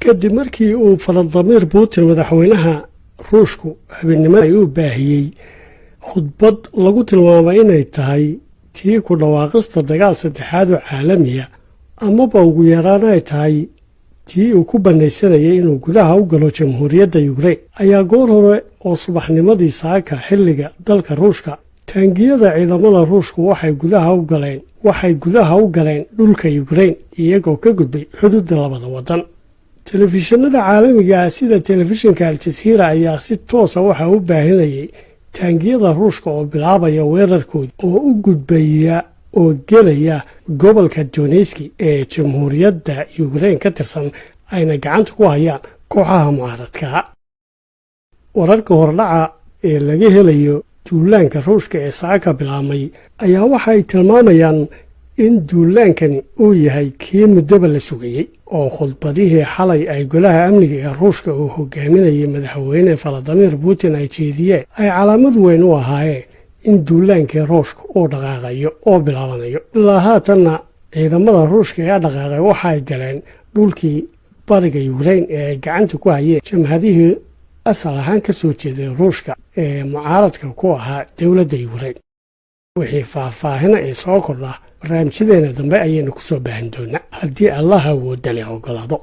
kadib markii uu Vladimir Putin madaxweynaha Ruushku habeenimada ay u baahiyay khudbad lagu tilmaamay inay tahay tii ku dhawaaqista dagaal saddexaad oo caalami ah amaba ugu yaraan ay tahay tii uu ku banaysanayay inuu gudaha u galo jamhuuriyadda Ukraine ayaa goor hore oo subaxnimadii saaka xilliga dalka Ruushka taangiyada ciidamada Ruushku waxay gudaha u galeen dhulka Ukraine iyagoo ka gudbay xuduudda labada wadan. telefishinada caalamiga ah sida telefishinka Al Jazeera ayaa si toos ah waxa u baahinayay taangiyada Ruushka oo bilaabaya weerarkooda oo u gudbaya oo gelaya gobolka Donetsk ee jamhuuriyadda Ukraine ka tirsan ayna gacanta ku hayaan kooxaha mucaaradka. wararka hordhaca ee laga helayo duulaanka Ruushka ee saaka bilaabmay ayaa waxay tilmaamayaan in duulaankani uu yahay kii muddo la sugayay oo khudbadihii xalay ay golaha amniga ee Ruushka uu hogaaminayay madaxweyne Vladimir Putin ay jeediyeen ay calaamad weyn u ahaayeen in duulaankii Ruushka uu dhaqaaqayo oo bilaabanayo. ilaa haatanna ciidamada Ruushka ee dhaqaaqay waxay galeen dhulkii bariga Ukraine ee ay gacanta ku hayeen jamhadihii asal ahaan ka soo jeeday Ruushka ee mucaaradka ku ahaa dowladda Ukraine. wixii faahfaahina ee soo kordha barnaamijyadeena dambe ayaynu ku soo baahin doonaa haddii Allah awoodda leh ogolaado.